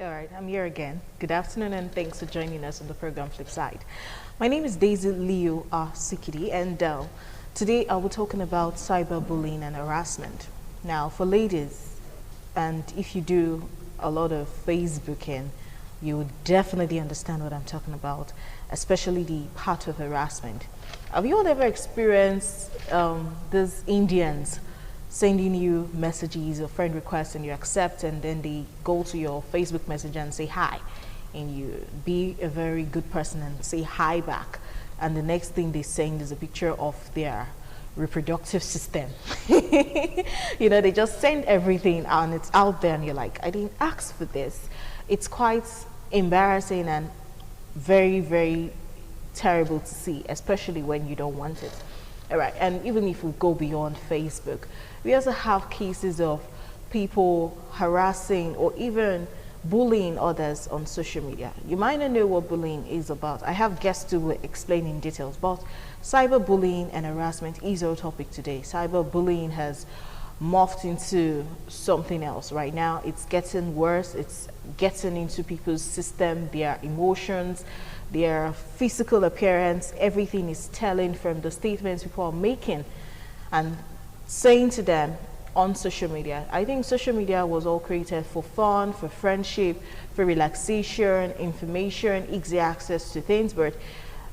All right, I'm here again. Good afternoon and thanks for joining us on the program Flipside. My name is Daisy Leo Sikidi, and today I will be talking about cyberbullying and harassment. Now, for ladies, and if you do a lot of Facebooking, you would definitely understand what I'm talking about, especially the part of harassment. Have you all ever experienced these Indians sending you messages or friend requests and you accept, and then they go to your Facebook Messenger and say hi, and you be a very good person and say hi back, and the next thing they send is a picture of their reproductive system. They just send everything and it's out there and you're like, I didn't ask for this. It's quite embarrassing and very, very terrible to see, especially when you don't want it. All right, and even if we go beyond Facebook, we also have cases of people harassing or even bullying others on social media. You might not know what bullying is about. I have guests to explain in details, but cyberbullying and harassment is our topic today. Cyberbullying has morphed into something else right now. It's getting worse. It's getting into people's system, their emotions, their physical appearance. Everything is telling from the statements people are making and saying to them on social media. I think social media was all created for fun, for friendship, for relaxation, information, easy access to things, but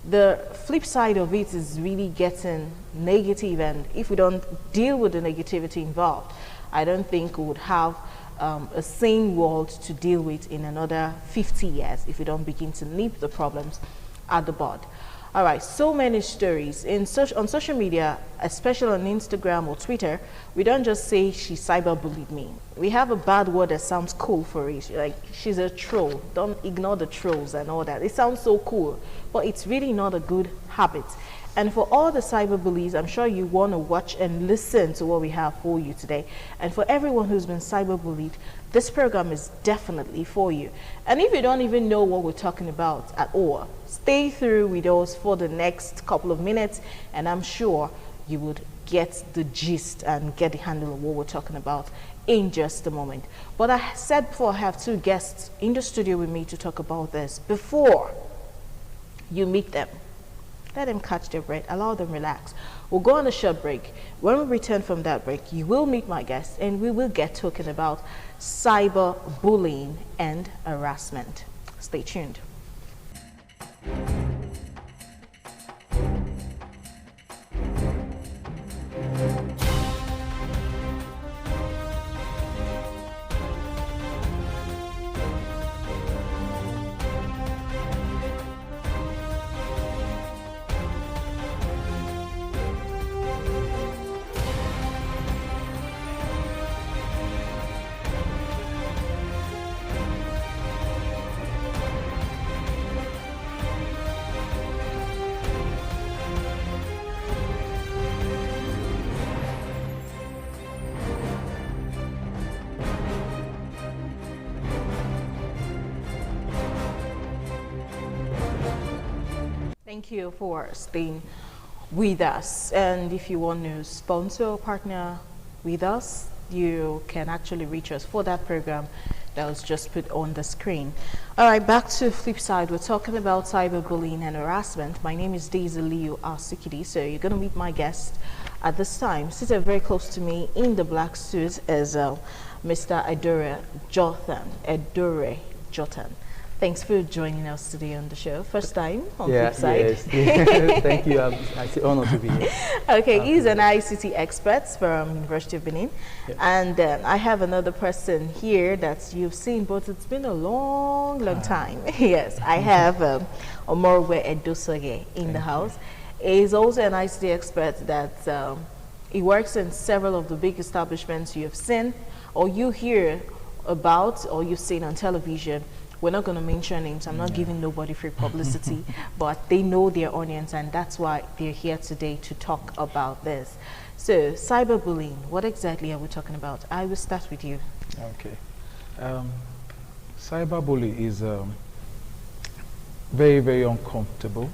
the flip side of it is really getting negative, and if we don't deal with the negativity involved, I don't think we would have a sane world to deal with in another 50 years if we don't begin to nip the problems at the bud. All right, so many stories on social media, especially on Instagram or Twitter. We don't just say she cyberbullied me. We have a bad word that sounds cool for it, like she's a troll. Don't ignore the trolls and all that. It sounds so cool, but it's really not a good habit. And for all the cyberbullies, I'm sure you want to watch and listen to what we have for you today. And for everyone who's been cyberbullied, this program is definitely for you. And if you don't even know what we're talking about at all, stay through with us for the next couple of minutes, and I'm sure you would get the gist and get the handle of what we're talking about in just a moment. But I said before, I have two guests in the studio with me to talk about this. Before you meet them, let them catch their breath, allow them relax. We'll go on a short break. When we return from that break, you will meet my guests and we will get talking about cyberbullying and harassment. Stay tuned. Thank you for staying with us. And if you want to sponsor or partner with us, you can actually reach us for that program that was just put on the screen. All right, back to Flipside. We're talking about cyberbullying and harassment. My name is Daisy Leo Sikidi. So you're going to meet my guest at this time. Seated very close to me in the black suit is Mr. Edore Jotan. Thanks for joining us today on the show. First time on Flipside. Yes. Thank you. I'm honored to be here. Okay, he's an ICT expert from University of Benin. Yeah. And I have another person here that you've seen, but it's been a long time. Yes, I have Omorwe Edosage in the house. He's also an ICT expert that he works in several of the big establishments you have seen or you hear about or you've seen on television. We're not going to mention names. I'm not giving nobody free publicity, but they know their audience, and that's why they're here today to talk about this. So, cyberbullying, what exactly are we talking about? I will start with you. Okay. Cyberbullying is very, very uncomfortable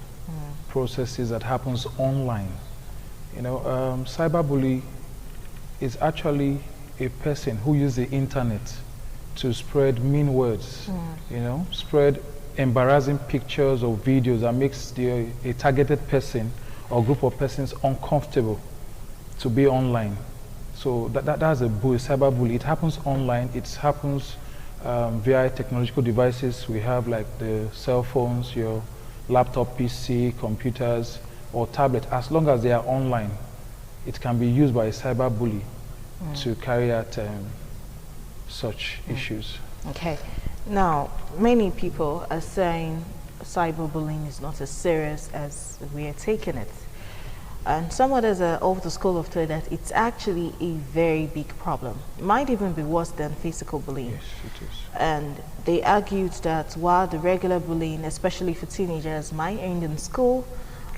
processes that happens online. Cyberbully is actually a person who uses the internet to spread mean words, you know, spread embarrassing pictures or videos that makes a targeted person or group of persons uncomfortable to be online. So that's a cyberbully. It happens online. It happens via technological devices. We have like the cell phones, your laptop, PC, computers, or tablet. As long as they are online, it can be used by a cyberbully to carry out such issues. Okay. Now, many people are saying cyberbullying is not as serious as we are taking it. And some others are of the school of thought that it's actually a very big problem. It might even be worse than physical bullying. Yes, it is. And they argued that while the regular bullying, especially for teenagers, might end in school,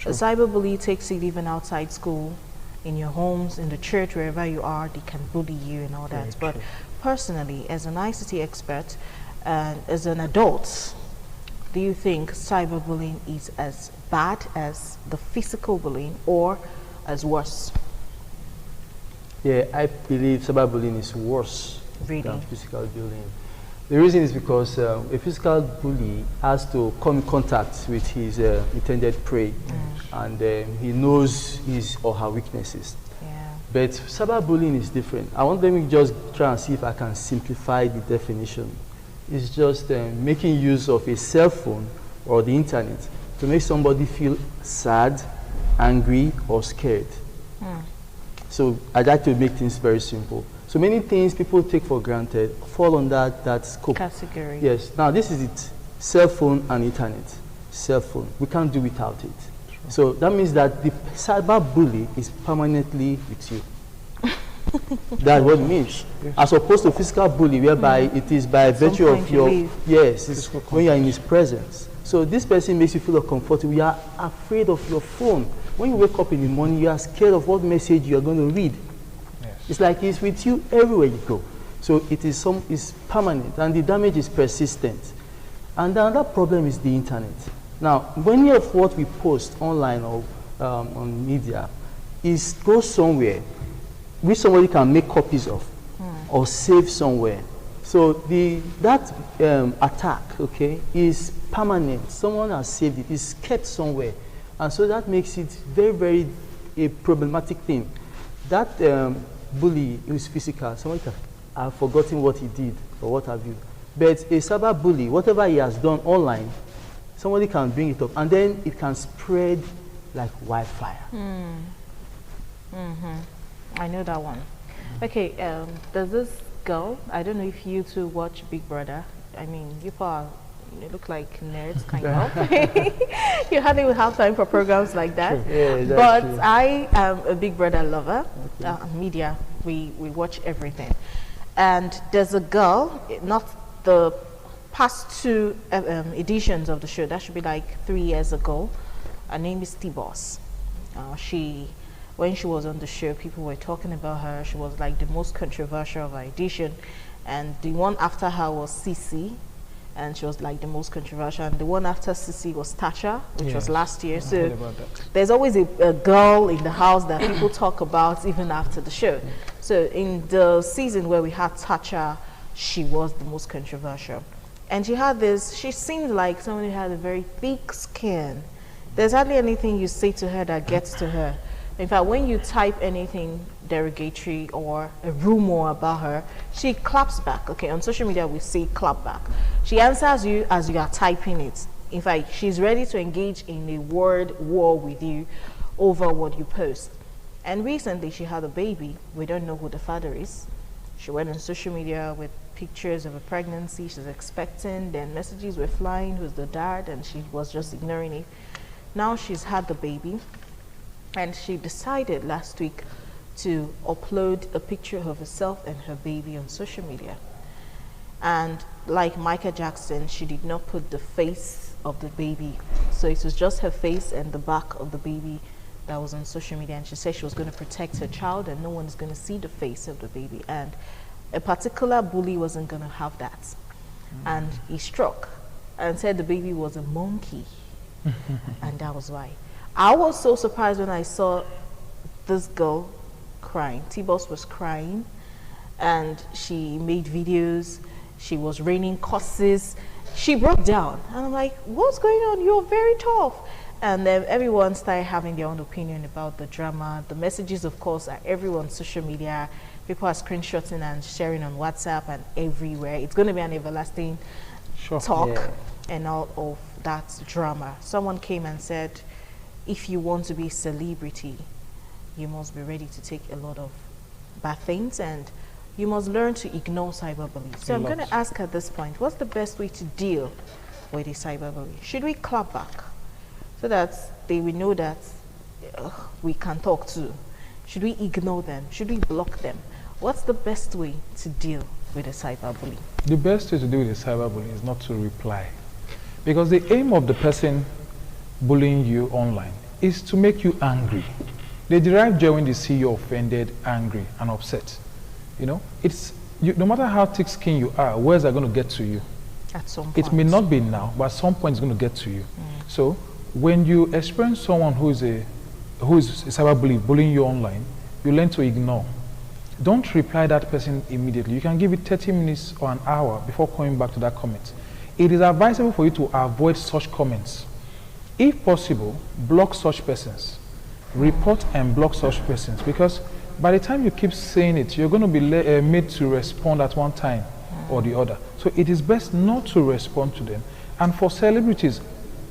a cyberbully takes it even outside school, in your homes, in the church, wherever you are, they can bully you and all that. But personally, as an ICT expert and as an adult, do you think cyberbullying is as bad as the physical bullying or as worse? Yeah, I believe cyberbullying is worse than physical bullying. The reason is because a physical bully has to come in contact with his intended prey, and he knows his or her weaknesses. Yeah. But cyberbullying is different. Let me just try and see if I can simplify the definition. It's just making use of a cell phone or the internet to make somebody feel sad, angry, or scared. So I'd like to make things very simple. So many things people take for granted fall under that scope. Category. Yes. Now this is it. Cell phone and internet. Cell phone. We can't do without it. So that means that the cyber bully is permanently with you. That's what it means. As opposed to physical bully, whereby it is by virtue of your when you are in his presence. So this person makes you feel uncomfortable. You are afraid of your phone. When you wake up in the morning, you are scared of what message you are going to read. It's like he's with you everywhere you go. So it's permanent, and the damage is persistent. And the other problem is the internet. Now, many of what we post online or on media goes somewhere which somebody can make copies of or save somewhere. So that attack, is permanent. Someone has saved it. It's kept somewhere, and so that makes it very, very a problematic thing. That bully is physical. Someone can have forgotten what he did or what have you. But a cyber bully, whatever he has done online, somebody can bring it up, and then it can spread like wildfire. I know that one. Okay, there's this girl, I don't know if you two watch Big Brother. I mean, you look like nerds, kind of. You hardly would have time for programs like that. Yeah, but true. I am a Big Brother lover. Media, we watch everything. And there's a girl, not the past two editions of the show, that should be like 3 years ago. Her name is T-Boss. When she was on the show, people were talking about her. She was like the most controversial of her edition. And the one after her was Cece, and she was like the most controversial. And the one after Cece was Tasha, which was last year. So there's always a girl in the house that people talk about even after the show. So in the season where we had Tasha, she was the most controversial. And she seemed like someone who had a very thick skin. There's hardly anything you say to her that gets to her. In fact, when you type anything derogatory or a rumor about her, she claps back. Okay, on social media we say clap back. She answers you as you are typing it. In fact, she's ready to engage in a word war with you over what you post. And recently she had a baby. We don't know who the father is. She went on social media with pictures of a pregnancy. She's expecting, then messages were flying, who's the dad, and she was just ignoring it. Now she's had the baby. And she decided last week to upload a picture of herself and her baby on social media. And like Michael Jackson, she did not put the face of the baby. So it was just her face and the back of the baby that was on social media. And she said she was going to protect her child and no one is going to see the face of the baby. And a particular bully wasn't going to have that. And he struck and said the baby was a monkey. And that was why. I was so surprised when I saw this girl crying. T-Boss was crying, and she made videos, She was raining curses. She broke down. And I'm like, what's going on? You're very tough. And then everyone started having their own opinion about the drama. The messages, of course, are everywhere on social media. People are screenshotting and sharing on WhatsApp and everywhere. It's going to be an everlasting talk and all of that drama. Someone came and said, if you want to be a celebrity, you must be ready to take a lot of bad things, and you must learn to ignore cyberbullying. So I'm going to ask at this point, what's the best way to deal with a cyberbully? Should we clap back so that they will know that we can talk too? Should we ignore them? Should we block them? What's the best way to deal with a cyberbully? The best way to deal with a cyberbully is not to reply. Because the aim of the person bullying you online is to make you angry. They derive joy when they see you offended, angry, and upset. You know, no matter how thick-skinned you are, words are going to get to you. At some point. It may not be now, but at some point it's going to get to you. So when you experience someone who is a cyberbully bullying you online, you learn to ignore. Don't reply that person immediately. You can give it 30 minutes or an hour before coming back to that comment. It is advisable for you to avoid such comments. If possible, block such persons. Report and block such persons, because by the time you keep saying it, you're going to be made to respond at one time or the other. So it is best not to respond to them. And for celebrities,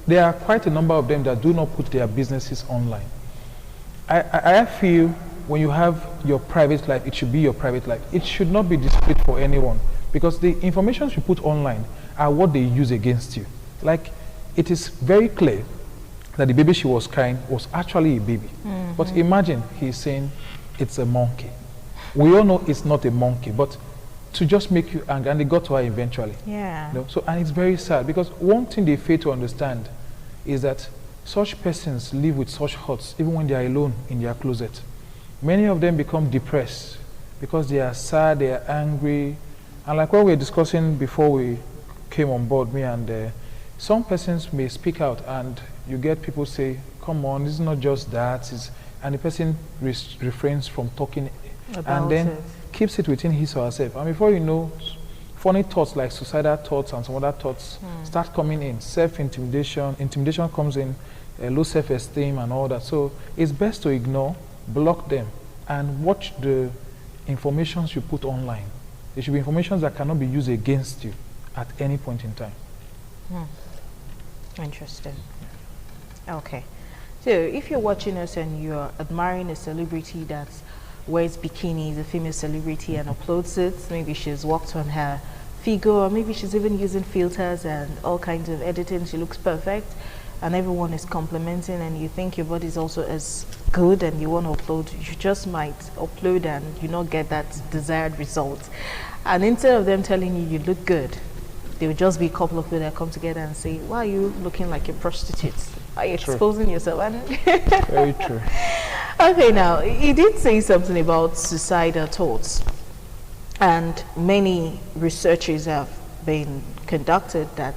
there are quite a number of them that do not put their businesses online. I feel when you have your private life, it should be your private life. It should not be displayed for anyone, because the information you put online are what they use against you. Like, it is very clear that the baby she was carrying was actually a baby. But imagine he's saying it's a monkey. We all know it's not a monkey, but to just make you angry, and they got to her eventually. Yeah. You know? So, and it's very sad, because one thing they fail to understand is that such persons live with such hurts even when they are alone in their closet. Many of them become depressed because they are sad, they are angry. And like what we were discussing before we came on board, me and some persons may speak out, and you get people say, come on, this is not just that. And the person refrains from talking about and then keeps it within his or herself. And before you know, funny thoughts like suicidal thoughts and some other thoughts start coming in. Intimidation comes in, low self-esteem and all that. So it's best to ignore, block them, and watch the informations you put online. There should be information that cannot be used against you at any point in time. Interesting. Okay. So if you're watching us and you're admiring a celebrity that wears bikinis, a female celebrity, and uploads it, maybe she's worked on her figure, or maybe she's even using filters and all kinds of editing, she looks perfect, and everyone is complimenting, and you think your body is also as good and you want to upload, you just might upload and you not get that desired result. And instead of them telling you you look good, there will just be a couple of people that come together and say, why are you looking like a prostitute? Are you exposing yourself? Very true. Okay, now, he did say something about suicidal thoughts. And many researches have been conducted that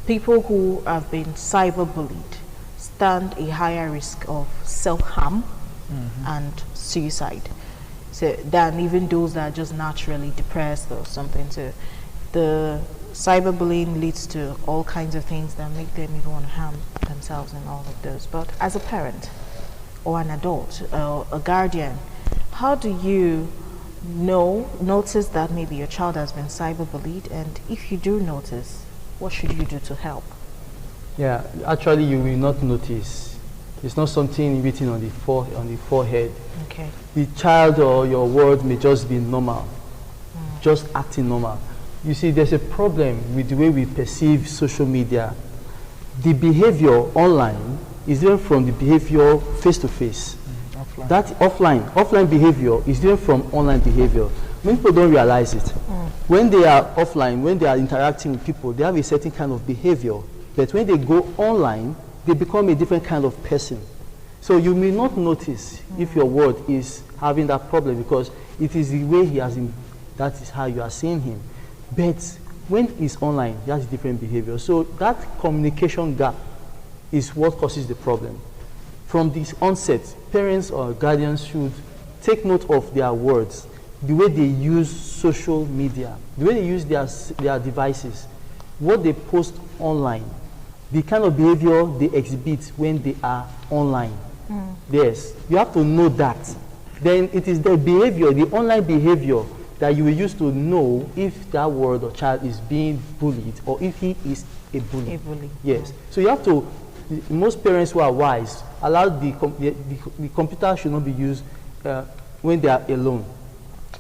people who have been cyberbullied stand a higher risk of self-harm and suicide than even those that are just naturally depressed or something. So the cyberbullying leads to all kinds of things that make them even want to harm themselves and all of those. But as a parent or an adult or a guardian, how do you notice that maybe your child has been cyberbullied? And if you do notice, what should you do to help? Yeah, actually you will not notice. It's not something written on the forehead. Okay. The child or your word may just be normal, just acting normal. You see, there's a problem with the way we perceive social media. The behavior online is different from the behavior face-to-face. Offline. That offline behavior is different from online behavior. Many people don't realize it. When they are offline, when they are interacting with people, they have a certain kind of behavior. But when they go online, they become a different kind of person. So you may not notice if your word is having that problem, because it is the way he has him, that is how you are seeing him. But when he's online, he has a different behavior. So that communication gap is what causes the problem. From this onset, parents or guardians should take note of their words. the way they use social media, the way they use their devices, what they post online, the kind of behavior they exhibit when they are online. Yes, you have to know that. Then it is the behavior, the online behavior, that you will use to know if that word or child is being bullied or if he is a bully. A bully. Yes. So you have to, most parents who are wise, allow the computer should not be used when they are alone.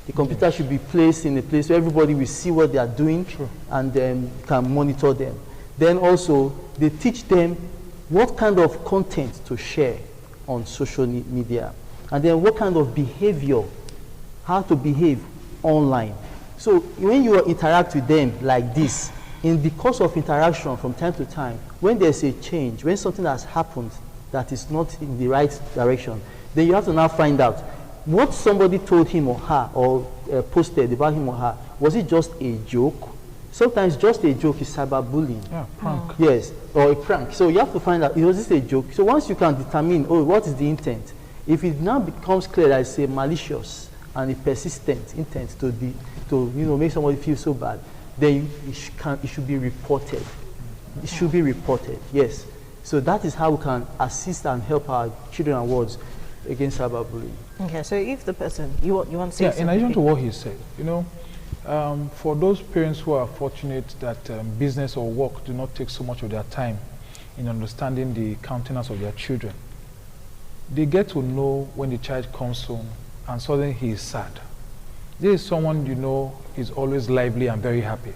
The computer should be placed in a place where everybody will see what they are doing and can monitor them. Then also, they teach them what kind of content to share on social media, and then what kind of behavior, how to behave online. So when you interact with them like this, in the course of interaction from time to time, when there's a change, when something has happened that is not in the right direction, then you have to now find out what somebody told him or her or posted about him or her. Was it just a joke? Sometimes just a joke is cyberbullying. Yeah, prank. Yes, or a prank. So you have to find out, was this a joke? So once you can determine, oh, what is the intent? If it now becomes clear that it's a malicious and a persistent intent to make somebody feel so bad, then it should be reported. It should be reported, yes. So that is how we can assist and help our children and wards against cyberbullying. Okay, so if the person, you want to say something? In addition to what he said, for those parents who are fortunate that business or work do not take so much of their time in understanding the countenance of their children, they get to know when the child comes home and suddenly he is sad. This is someone is always lively and very happy.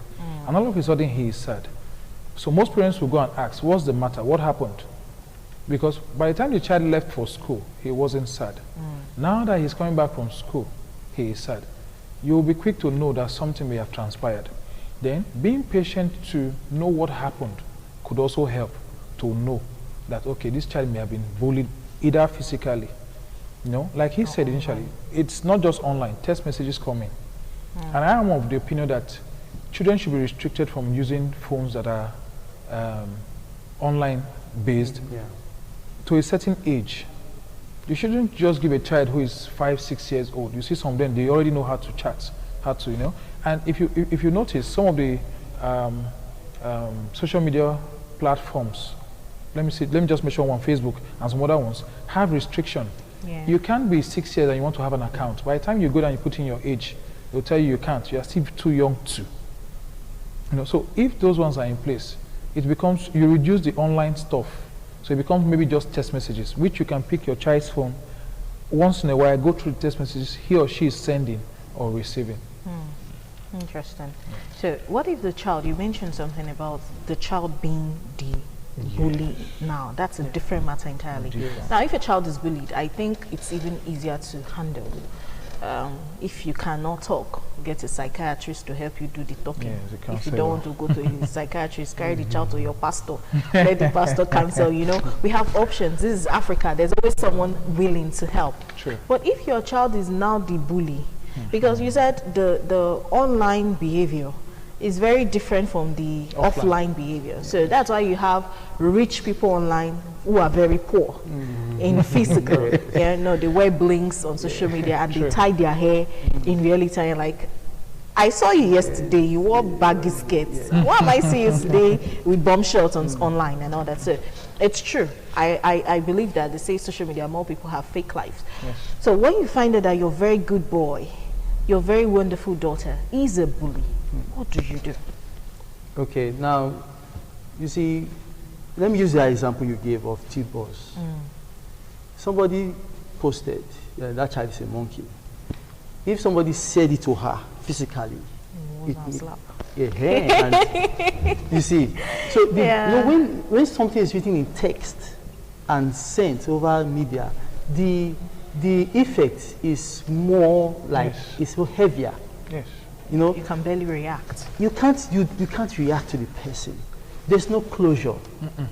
And all of a sudden he is sad. So most parents will go and ask, what's the matter? What happened? Because by the time the child left for school, he wasn't sad. Now that he's coming back from school, he is sad. You will be quick to know that something may have transpired. Then, being patient to know what happened could also help to know that, okay, this child may have been bullied either physically, like he said initially, it's not just online, text messages coming. And I am of the opinion that children should be restricted from using phones that are online based to a certain age. You shouldn't just give a child who is 5, 6 years old. You see some of them, they already know how to chat, And if you notice, some of the social media platforms, let me just mention one, Facebook, and some other ones, have restriction. Yeah. You can't be 6 years and you want to have an account. By the time you go down and you put in your age, they'll tell you can't. You are still too young to. So if those ones are in place, it becomes, you reduce the online stuff. So it becomes maybe just text messages, which you can pick your child's phone once in a while, go through the text messages he or she is sending or receiving. Interesting. So what if the child, you mentioned something about the child being the bully now. That's a different matter entirely. Now, if a child is bullied, I think it's even easier to handle. If you cannot talk, get a psychiatrist to help you do the talking. If you don't want to go to a psychiatrist, carry the child to your pastor. Let the pastor counsel, We have options. This is Africa. There's always someone willing to help. True. But if your child is now the bully, because you said the online behavior is very different from the offline behavior. So that's why you have rich people online who are very poor in physical. They wear blinks on social media and they tie their hair in reality. And like, I saw you yesterday, you wore baggy skirts. Why am I seeing you today with bomb shots online and all that? So it's true. I believe that they say social media, more people have fake lives. Yes. So when you find out that your very good boy, your very wonderful daughter is a bully, what do you do? Okay, now, you see, let me use that example you gave of T-Boss. Somebody posted, that child is a monkey. If somebody said it to her physically, and you see, so when something is written in text and sent over media, the effect is more like, it's more heavier. Yes. You can barely react. You can't react to the person. There's no closure.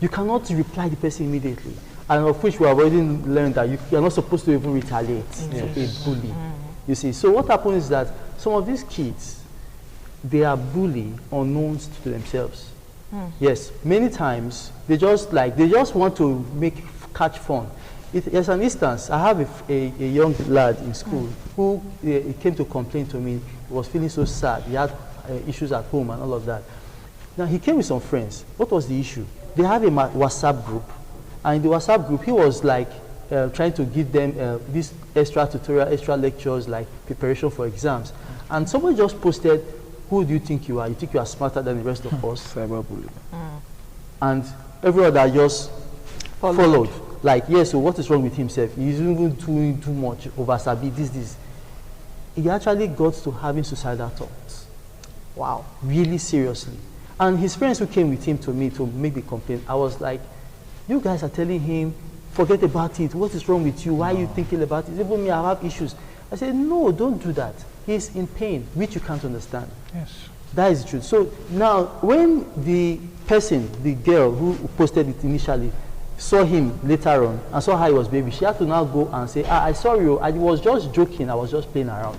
You cannot reply the person immediately. And of which we have already learned that you are not supposed to even retaliate a bully. You see, so what happens is that some of these kids, they are bullied unknown to themselves. Yes, many times they just want to catch fun. As an instance, I have a young lad in school who he came to complain to me. He was feeling so sad. He had issues at home and all of that. Now, he came with some friends. What was the issue? They had a WhatsApp group. And in the WhatsApp group, he was like trying to give them this extra tutorial, extra lectures, like preparation for exams. And someone just posted, who do you think you are? You think you are smarter than the rest of us? Cyberbullying. And every other just followed. Like, yes, so what is wrong with himself? He's even doing too much over Sabi, this. He actually got to having suicidal thoughts. Wow. Really seriously. And his friends who came with him to me to make the complaint, I was like, you guys are telling him, forget about it. What is wrong with you? Why are you thinking about it? Even me, I have issues. I said, no, don't do that. He's in pain, which you can't understand. Yes. That is the truth. So now, when the person, the girl who posted it initially, saw him later on and saw how he was baby, she had to now go and say, I saw you, I was just joking, I was just playing around.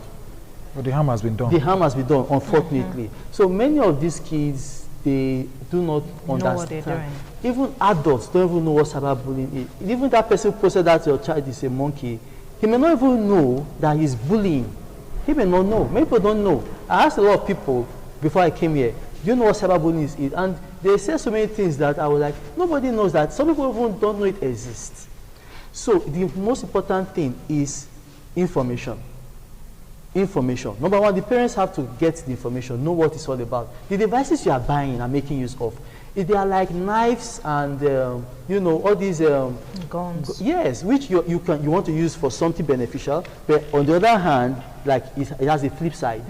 But the harm has been done. The harm has been done, unfortunately. So many of these kids, they do not understand. Know what they're doing. Even adults don't even know what cyberbullying is. Even that person who posted that your child is a monkey, he may not even know that he's bullying. He may not know. Many people don't know. I asked a lot of people before I came here, do you know what cyberbullying is? And they say so many things that I was like, nobody knows that. Some people even don't know it exists. So the most important thing is information. Information. Number one, the parents have to get the information, know what it's all about. The devices you are buying and making use of, if they are like knives and you know, all these guns. Yes, which you want to use for something beneficial, but on the other hand, like it has a flip side.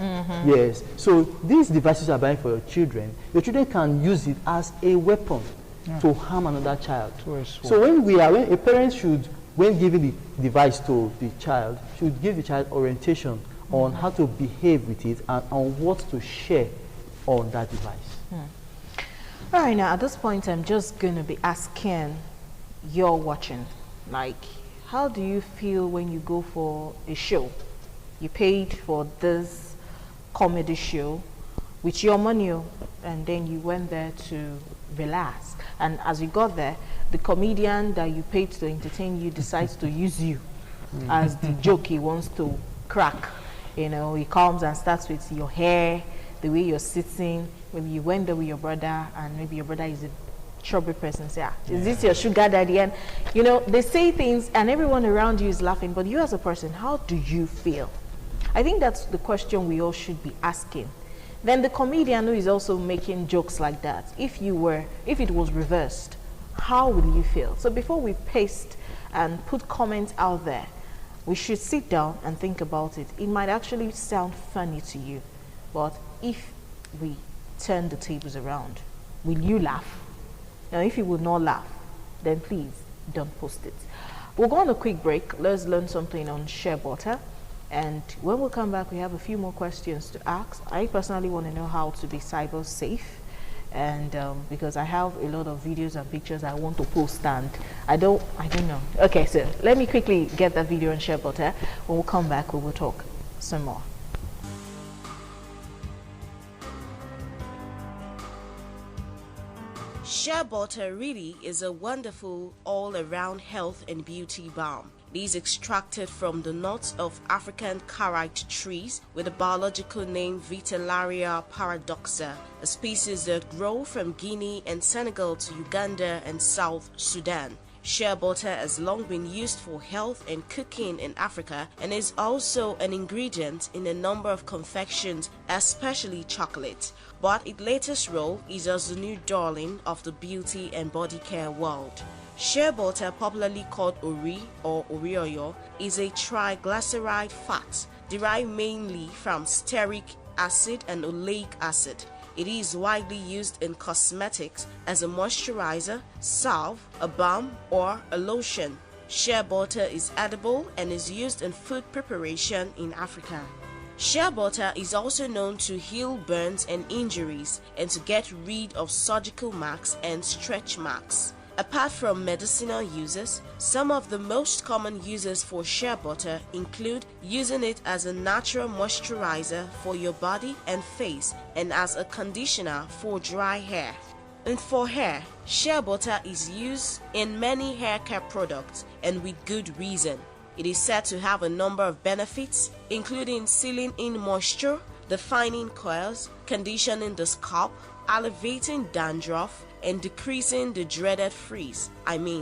Yes. So these devices you are buying for your children can use it as a weapon to harm another child. So when a parent should, when giving the device to the child, should give the child orientation on how to behave with it and on what to share on that device. All right, now at this point, I'm just going to be asking, you're watching, like, how do you feel when you go for a show? You paid for this comedy show with your money, and then you went there to relax. And as you got there, the comedian that you paid to entertain you decides to use you as the joke he wants to crack. You know, he comes and starts with your hair, the way you're sitting. Maybe you went there with your brother, and maybe your brother is a trouble person. Say, is this your sugar daddy? And you know, they say things, and everyone around you is laughing. But you as a person, how do you feel? I think that's the question we all should be asking. Then the comedian who is also making jokes like that, if it was reversed, how will you feel? So before we paste and put comments out there, we should sit down and think about it. It might actually sound funny to you, but if we turn the tables around, will you laugh? Now, if you will not laugh, then please don't post it. We'll go on a quick break. Let's learn something on share butter. And when we come back, we have a few more questions to ask. I personally want to know how to be cyber safe. And because I have a lot of videos and pictures I want to post, and I don't know. Okay, so let me quickly get that video and share butter. When we come back, we will talk some more. Shea butter really is a wonderful all-around health and beauty balm. It is extracted from the nuts of African carrot trees with a biological name Vitellaria paradoxa, a species that grow from Guinea and Senegal to Uganda and South Sudan. Shea butter has long been used for health and cooking in Africa and is also an ingredient in a number of confections, especially chocolate. But its latest role is as the new darling of the beauty and body care world. Shea butter, popularly called ori or orioyo, is a triglyceride fat derived mainly from stearic acid and oleic acid. It is widely used in cosmetics as a moisturizer, salve, a balm, or a lotion. Shea butter is edible and is used in food preparation in Africa. Shea butter is also known to heal burns and injuries and to get rid of surgical marks and stretch marks. Apart from medicinal uses, some of the most common uses for shea butter include using it as a natural moisturizer for your body and face and as a conditioner for dry hair. And for hair, shea butter is used in many hair care products, and with good reason. It is said to have a number of benefits, including sealing in moisture, defining coils, conditioning the scalp, alleviating dandruff, and decreasing the dreaded frizz,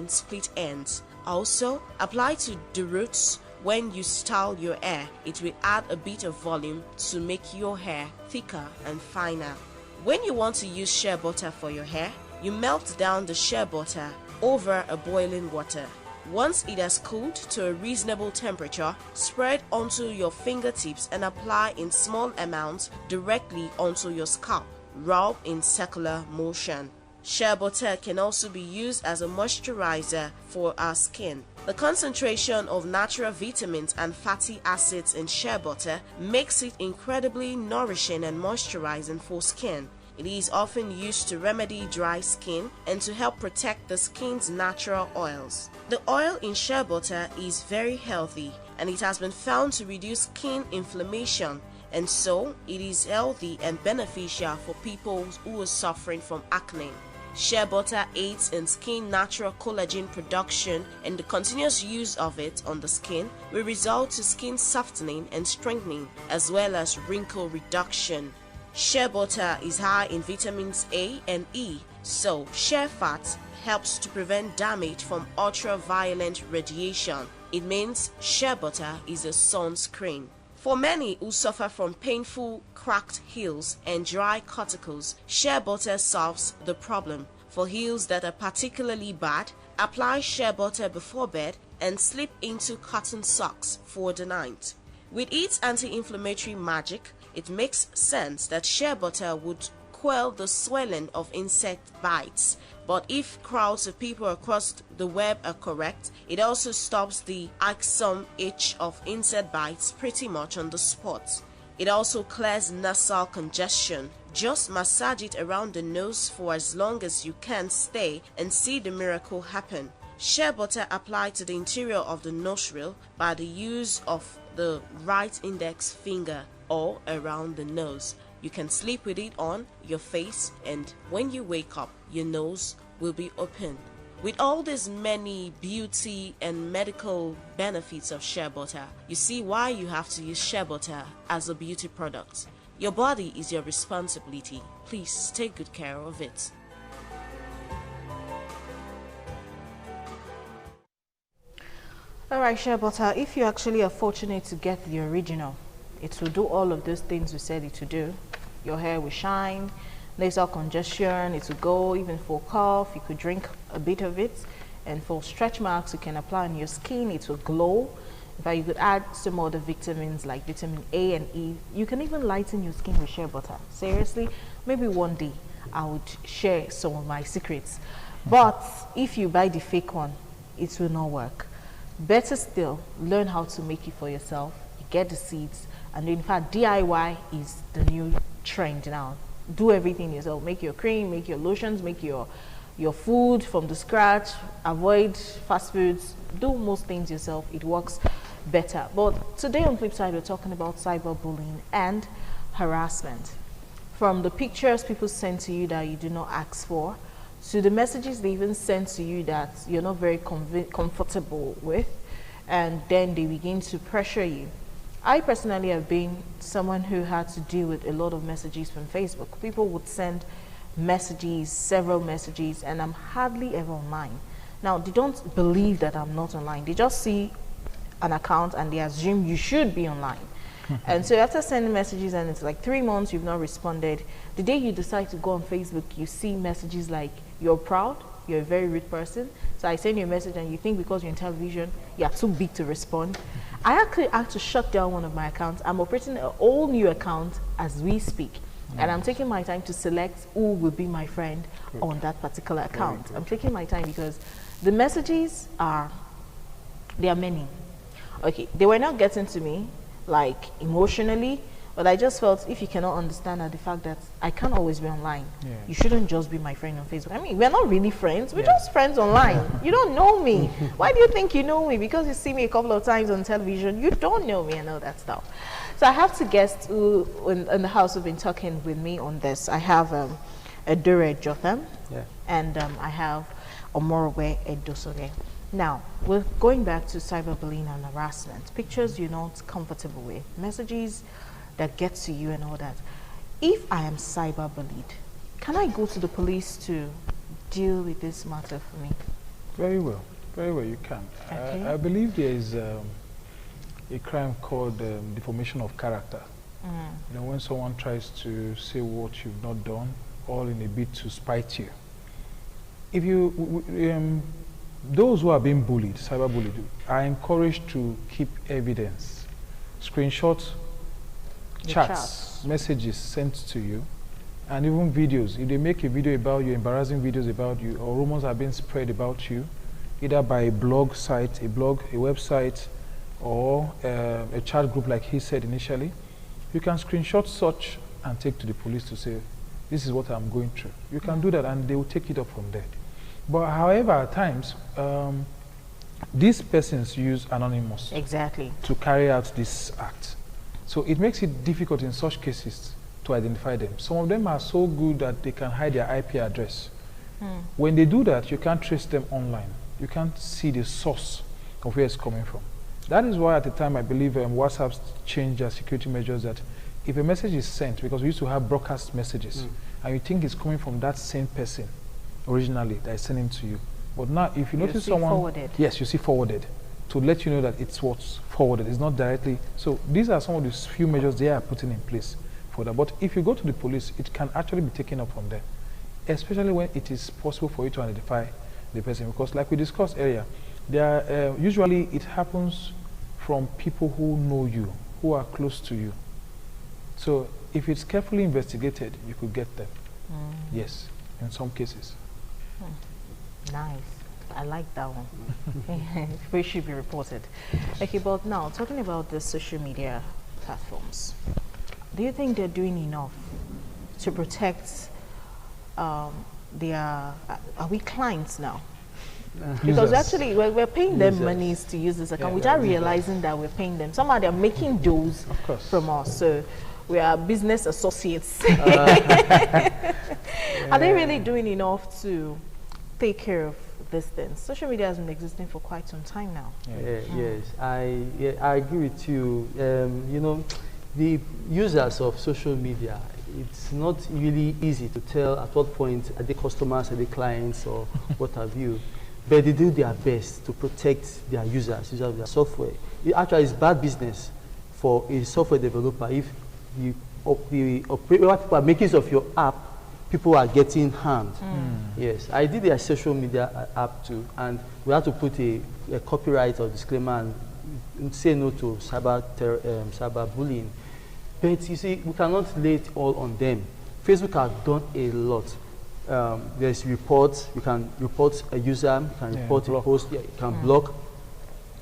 split ends. Also, apply to the roots when you style your hair. It will add a bit of volume to make your hair thicker and finer. When you want to use shea butter for your hair, you melt down the shea butter over a boiling water. Once it has cooled to a reasonable temperature, spread onto your fingertips and apply in small amounts directly onto your scalp. Rub in circular motion. Shea butter can also be used as a moisturizer for our skin. The concentration of natural vitamins and fatty acids in shea butter makes it incredibly nourishing and moisturizing for skin. It is often used to remedy dry skin and to help protect the skin's natural oils. The oil in shea butter is very healthy, and it has been found to reduce skin inflammation, and so it is healthy and beneficial for people who are suffering from acne. Shea butter aids in skin natural collagen production, and the continuous use of it on the skin will result to skin softening and strengthening, as well as wrinkle reduction. Shea butter is high in vitamins A and E, so shea fat helps to prevent damage from ultraviolet radiation. It means shea butter is a sunscreen. For many who suffer from painful cracked heels and dry cuticles, shea butter solves the problem. For heels that are particularly bad, apply shea butter before bed and slip into cotton socks for the night. With its anti-inflammatory magic, it makes sense that shea butter would quell the swelling of insect bites. But if crowds of people across the web are correct, it also stops the irksome itch of insect bites pretty much on the spot. It also clears nasal congestion. Just massage it around the nose for as long as you can stay and see the miracle happen. Shea butter applied to the interior of the nostril by the use of the right index finger or around the nose. You can sleep with it on your face, and when you wake up, your nose will be open. With all these many beauty and medical benefits of shea butter, you see why you have to use shea butter as a beauty product. Your body is your responsibility. Please take good care of it. Alright, shea butter, if you actually are fortunate to get the original, it will do all of those things we said it to do. Your hair will shine, nasal congestion, it will go. Even for cough, you could drink a bit of it. And for stretch marks, you can apply on your skin, it will glow. In fact, you could add some other vitamins like vitamin A and E. You can even lighten your skin with shea butter. Seriously, maybe one day I would share some of my secrets. But if you buy the fake one, it will not work. Better still, learn how to make it for yourself. You get the seeds, and in fact, DIY is the new trend now. Do everything yourself. Make your cream, make your lotions, make your food from the scratch. Avoid fast foods. Do most things yourself. It works better. But today on Flipside, we're talking about cyberbullying and harassment. From the pictures people send to you that you do not ask for, to the messages they even send to you that you're not very comfortable with, and then they begin to pressure you. I personally have been someone who had to deal with a lot of messages from Facebook. People would send messages, several messages, and I'm hardly ever online. Now, they don't believe that I'm not online. They just see an account and they assume you should be online. And so after sending messages and it's like 3 months you've not responded, the day you decide to go on Facebook, you see messages like, you're proud, you're a very rude person. So I send you a message and you think because you're in television, you're too big to respond. I actually had to shut down one of my accounts. I'm operating an all new account as we speak. And I'm taking my time to select who will be my friend on that particular account. I'm taking my time because the messages are, there are many. Okay, they were not getting to me like emotionally, but I just felt if you cannot understand the fact that I can't always be online, you shouldn't just be my friend on Facebook. I mean, we're not really friends, we're just friends online. You don't know me. Why do you think you know me? Because you see me a couple of times on television, you don't know me and all that stuff. So I have two guests who in the house who've been talking with me on this. I have Edure Jotham, Yeah. and I have Omorowe Edosore. Now, we're going back to cyberbullying and harassment. Pictures you're not comfortable with, messages that get to you and all that. If I am cyberbullied, can I go to the police to deal with this matter for me? Very well, you can. Okay. I believe there is a crime called defamation of character. You know, when someone tries to say what you've not done, all in a bid to spite you. If you, those who are being bullied, cyberbullied, are encouraged to keep evidence, screenshots, chats, messages sent to you, and even videos. If they make a video about you, embarrassing videos about you, or rumors are being spread about you, either by a blog site, a website, or a chat group like he said initially, you can screenshot such and take to the police to say, this is what I'm going through. You can do that and they will take it up from there. But however, at times, these persons use anonymous to carry out this act. So it makes it difficult in such cases to identify them. Some of them are so good that they can hide their IP address. When they do that, you can't trace them online. You can't see the source of where it's coming from. That is why at the time I believe WhatsApp changed their security measures that if a message is sent, because we used to have broadcast messages, and you think it's coming from that same person originally that is sending to you. But now if you notice someone, forwarded. Yes, you see forwarded, to let you know that it's what's forwarded. It's not directly. So these are some of the few measures they are putting in place for that. But if you go to the police, it can actually be taken up from there, especially when it is possible for you to identify the person. Because like we discussed earlier, there are, usually it happens from people who know you, who are close to you. So if it's carefully investigated, you could get them. Yes, in some cases. Nice. I like that one. It should be reported. Okay, but now, talking about the social media platforms, do you think they're doing enough to protect their... are we clients now? Because actually, we're paying them monies to use this account without realizing that we're paying them. Somehow they're making those from us. So we are business associates. Are they really doing enough to take care of these things? Social media has been existing for quite some time now. Yes, I agree with you. You know, the users of social media, it's not really easy to tell at what point are they customers, are they clients, or what have you. But they do their best to protect their users of their software. It actually is bad business for a software developer if while people are making use of your app, people are getting harmed. Yes, I did a social media app too, and we had to put a copyright or disclaimer and say no to cyber bullying. But you see, we cannot lay it all on them. Facebook has done a lot. There's reports, you can report a user, you can report a post, you can block,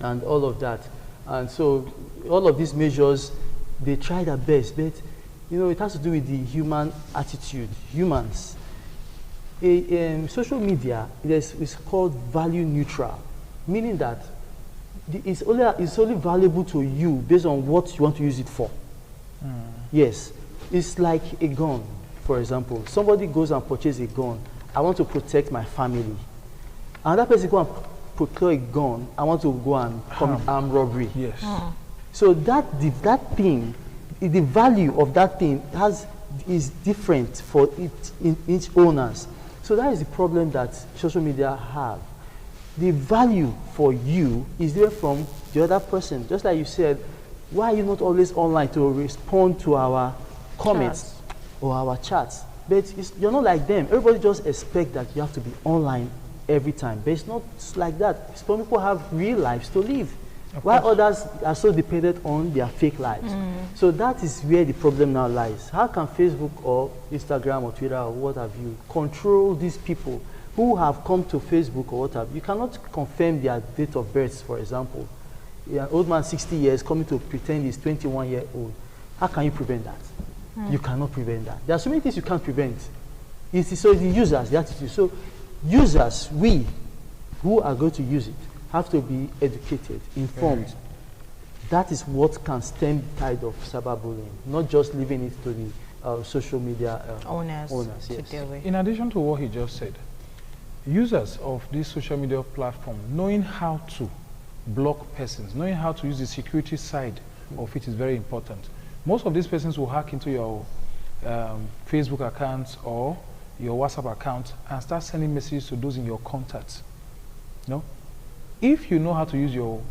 and all of that. And so all of these measures, they try their best, but you know, it has to do with the human attitude, humans. Social media is called value neutral, meaning that it's only valuable to you based on what you want to use it for. Yes, it's like a gun. For example, somebody goes and purchases a gun. I want to protect my family. Another person go and procure a gun. I want to go and commit armed robbery. Yes. So that thing, the value of that thing is different for each owners. So that is the problem that social media have. The value for you is different from the other person. Just like you said, why are you not always online to respond to our comments or our chats? But you're not like them. Everybody just expects that you have to be online every time. But it's not like that. Some people have real lives to live, while others are so dependent on their fake lives. So that is where the problem now lies. How can Facebook or Instagram or Twitter or what have you control these people who have come to Facebook or what have you? You cannot confirm their date of birth, for example. An old man 60 years coming to pretend he's 21-year-old. How can you prevent that? You cannot prevent that. There are so many things you can't prevent. So the users, the attitude. So users, we who are going to use it, have to be educated, informed. That is what can stem the tide of cyberbullying, not just leaving it to the social media owners to yes. deal with. In addition to what he just said, users of this social media platform, knowing how to block persons, knowing how to use the security side of it is very important. Most of these persons will hack into your Facebook accounts or your WhatsApp account and start sending messages to those in your contacts. No? If you know how to use your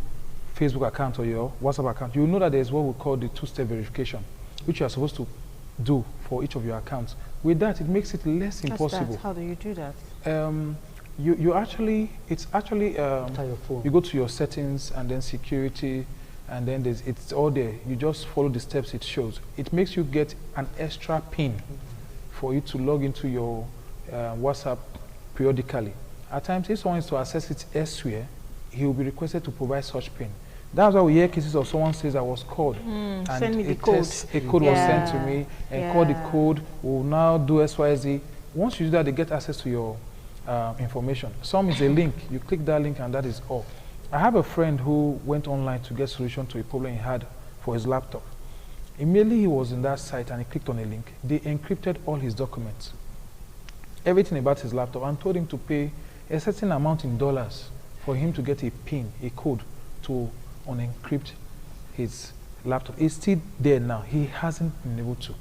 Facebook account or your WhatsApp account, you know that there's what we call the two-step verification, which you are supposed to do for each of your accounts. With that, it makes it less impossible. How do you do that? It's actually you go to your settings and then security, and then it's all there. You just follow the steps it shows. It makes you get an extra pin for you to log into your WhatsApp periodically. At times, if someone is to access it elsewhere, he will be requested to provide such pin. That's why we hear cases of someone says I was called and send me the code. A code was sent to me and call the code, will now do XYZ. Once you do that, they get access to your information. Some is a link. You click that link and that is all. I have a friend who went online to get solution to a problem he had for his laptop. Immediately he was in that site and he clicked on a link. They encrypted all his documents, everything about his laptop, and told him to pay a certain amount in dollars for him to get a pin, a code to unencrypt his laptop. It's still there now. He hasn't been able to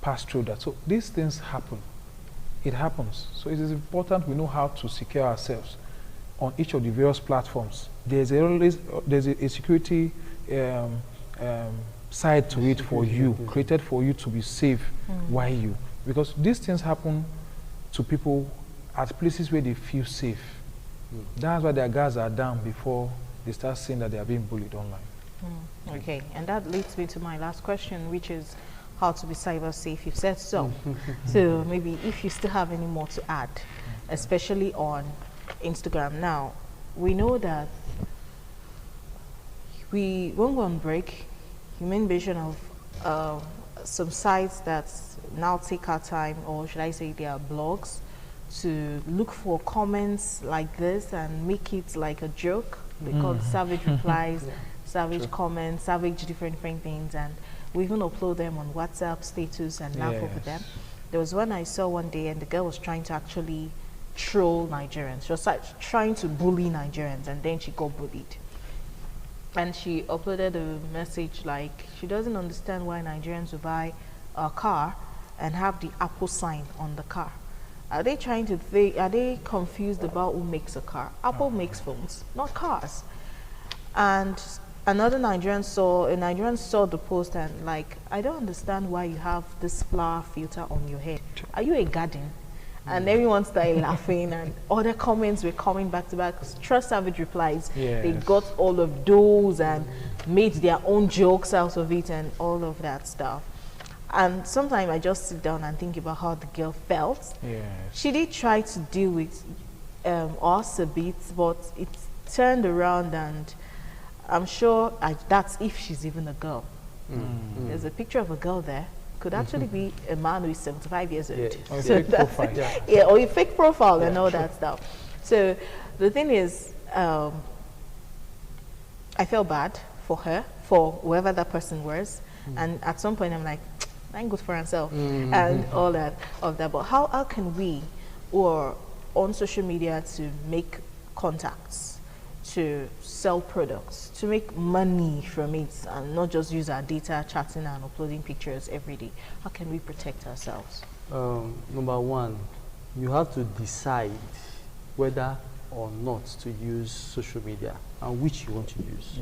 pass through that. So these things happen. It happens. So it is important we know how to secure ourselves on each of the various platforms. There's a security side to it for you, created for you to be safe. Why you? Because these things happen to people at places where they feel safe. That's why their guards are down before they start saying that they are being bullied online. Okay, and that leads me to my last question, which is how to be cyber safe. You've said so. So maybe if you still have any more to add, especially on Instagram. Now, we know that we won't go on break. You made mention of some sites that now take our time, or should I say they are blogs, to look for comments like this and make it like a joke. They call it savage replies, savage comments, savage different things, and we even upload them on WhatsApp status and laugh over them. There was one I saw one day, and the girl was trying to actually troll Nigerians. She was like trying to bully Nigerians, and then she got bullied. And she uploaded a message like she doesn't understand why Nigerians will buy a car and have the Apple sign on the car. Are they trying to think, are they confused about who makes a car? Apple makes phones, not cars. And another Nigerian saw the post and like, I don't understand why you have this flower filter on your head. Are you a garden? And everyone started laughing, and other comments were coming back to back. Trust Savage replies. They got all of those and made their own jokes out of it and all of that stuff. And sometimes I just sit down and think about how the girl felt. She did try to deal with us a bit, but it turned around, and I'm sure that's if she's even a girl. There's a picture of a girl there. Could actually be a man who is 75 years old. Or a fake profile. Or a fake profile and all that stuff. So the thing is, I felt bad for her, for whoever that person was. And at some point I'm like, thank God for herself and all that of that. But how can we, or on social media, to make contacts, to sell products, to make money from it, and not just use our data chatting and uploading pictures every day? How can we protect ourselves? Number one, you have to decide whether or not to use social media and which you want to use.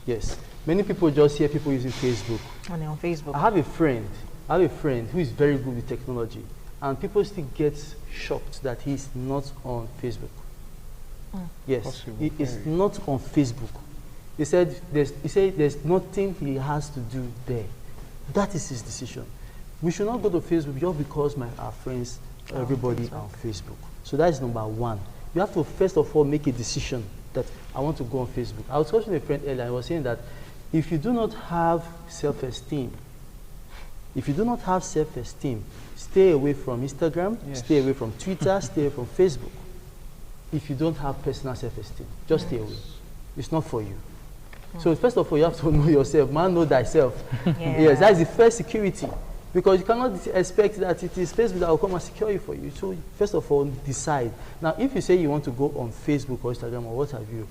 Yes. Many people just hear people using Facebook. And on Facebook. I have a friend who is very good with technology, and people still get shocked that he's not on Facebook. Yes, he is not on Facebook. He said there's nothing he has to do there. That is his decision. We should not go to Facebook just because our friends, everybody on Facebook. So that is number one. You have to first of all make a decision that I want to go on Facebook. I was talking to a friend earlier, and I was saying that if you do not have self-esteem, stay away from Instagram, stay away from Twitter, stay away from Facebook. If you don't have personal self-esteem, just stay away. It's not for you. So first of all, you have to know yourself. Man, know thyself. Yes, that's the first security. Because you cannot expect that it is Facebook that will come and secure you for you. So first of all, decide. Now, if you say you want to go on Facebook or Instagram or what have you,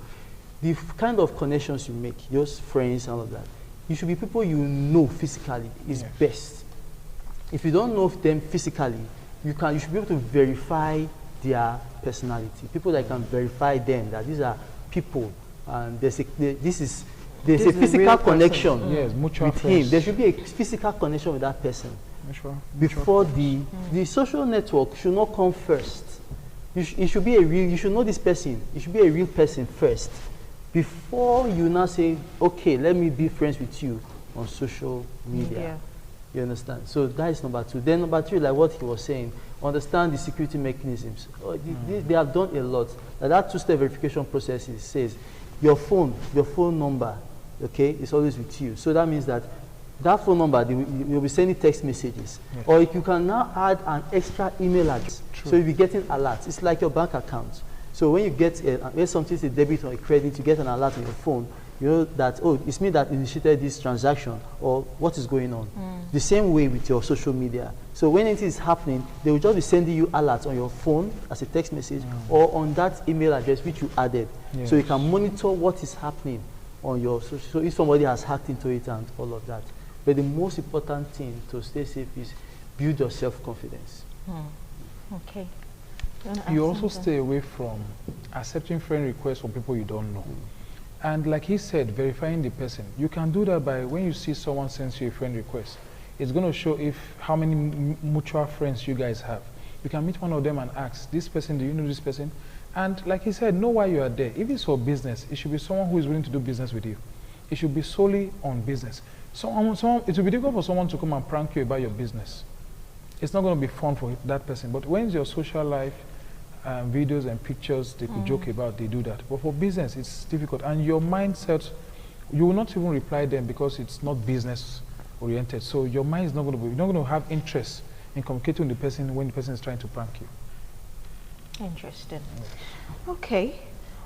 the kind of connections you make, your friends and all of that, you should be people you know physically is best. If you don't know them physically, you should be able to verify their personality. People that can verify them, that these are people, and there's a physical connection with him. There should be a physical connection with that person. Before the social network should not come first. You should be you should know this person. You should be a real person first, before you now say, okay, let me be friends with you on social media. You understand? So that is number 2. Then number 3, like what he was saying, understand the security mechanisms. They have done a lot. That 2-step verification process says your phone number, okay, is always with you. So that means that phone number, you'll be sending text messages. Or you can now add an extra email address. So you'll be getting alerts. It's like your bank account. So when you get when something is a debit or a credit, you get an alert on your phone. You know that, oh, it's me that initiated this transaction, or what is going on. The same way with your social media. So when anything is happening, they will just be sending you alerts on your phone as a text message or on that email address which you added. So you can monitor what is happening on your social. So if somebody has hacked into it and all of that. But the most important thing to stay safe is build your self-confidence. Okay. You also stay away from accepting friend requests from people you don't know. And like he said, verifying the person. You can do that by when you see someone sends you a friend request. It's going to show how many mutual friends you guys have. You can meet one of them and ask, this person, do you know this person? And like he said, know why you are there. If it's for business, it should be someone who is willing to do business with you. It should be solely on business. It will be difficult for someone to come and prank you about your business. It's not going to be fun for that person. But when it's your social life, videos and pictures they could joke about, they do that. But for business, it's difficult. And your mindset, you will not even reply them because it's not business oriented. So your mind is not going to be, you're not going to have interest in communicating with the person when the person is trying to prank you. Interesting. Okay.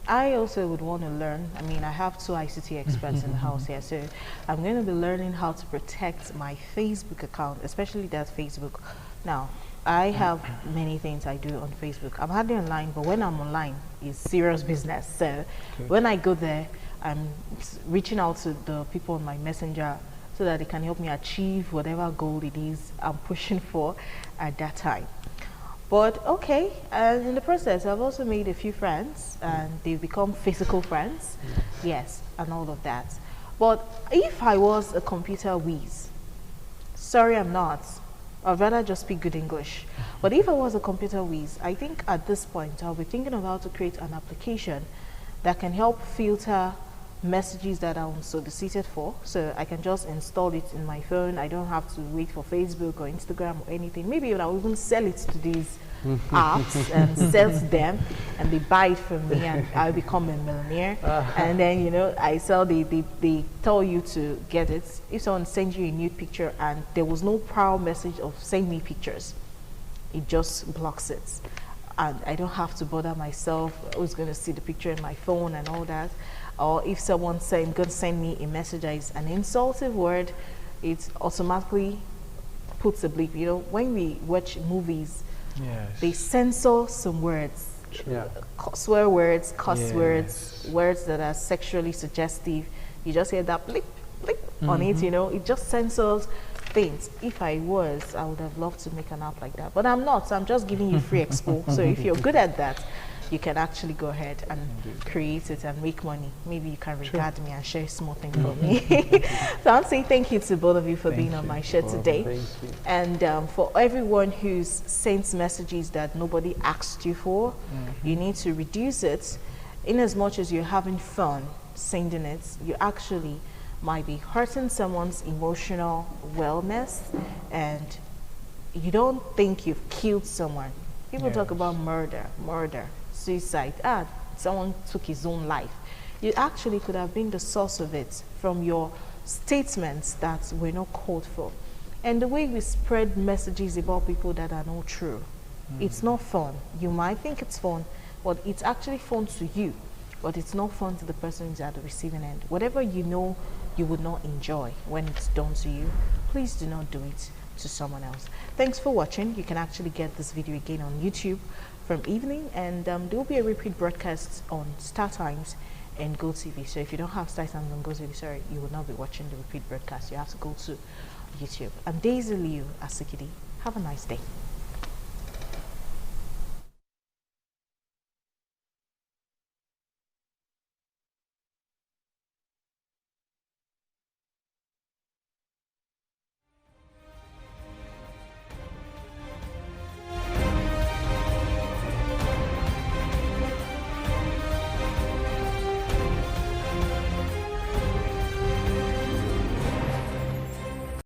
I also would want to learn. I mean, I have 2 ICT experts in the house here, so I'm going to be learning how to protect my Facebook account, especially that Facebook. Now, I have many things I do on Facebook. I'm hardly online, but when I'm online, it's serious business. So when I go there, I'm reaching out to the people on my messenger so that they can help me achieve whatever goal it is I'm pushing for at that time. But okay, and in the process, I've also made a few friends, and they've become physical friends. Yes, and all of that. But if I was a computer whiz, sorry, I'm not. I'd rather just speak good English. But if I was a computer whiz, I think at this point, I'll be thinking of how to create an application that can help filter messages that I'm solicited for. So I can just install it in my phone. I don't have to wait for Facebook or Instagram or anything. Maybe I'll even sell it to these apps and sell to them, and they buy it from me, and I'll become a millionaire. And then, you know, I sell, they tell you to get it. If someone sends you a nude picture and there was no prior message of send me pictures, it just blocks it. And I don't have to bother myself who's going to see the picture in my phone and all that. Or if someone's going to send me a message that is an insultive word, it automatically puts a bleep. You know, when we watch movies, they censor some words, swear words, cuss words, words that are sexually suggestive. You just hear that bleep, bleep on it, you know, it just censors things. If I was, I would have loved to make an app like that, but I'm not, so I'm just giving you free expo. So if you're good at that, you can actually go ahead and create it and make money. Maybe you can regard me and share a small thing for me. So I'll say thank you to both of you for being on my show today. And for everyone who's sent messages that nobody asked you for, you need to reduce it. In as much as you're having fun sending it, you actually might be hurting someone's emotional wellness, and you don't think you've killed someone. People talk about murder, suicide, someone took his own life. You actually could have been the source of it from your statements that were not called for. And the way we spread messages about people that are not true, it's not fun. You might think it's fun, but it's actually fun to you, but it's not fun to the person who's at the receiving end. Whatever you know you would not enjoy when it's done to you, please do not do it. to someone else. Thanks for watching. You can actually get this video again on YouTube from evening, and there will be a repeat broadcast on Star Times and Go TV. So if you don't have Star Times on Go TV, sorry, you will not be watching the repeat broadcast. You have to go to YouTube. I'm Daisy Liu Asikidi. Have a nice day.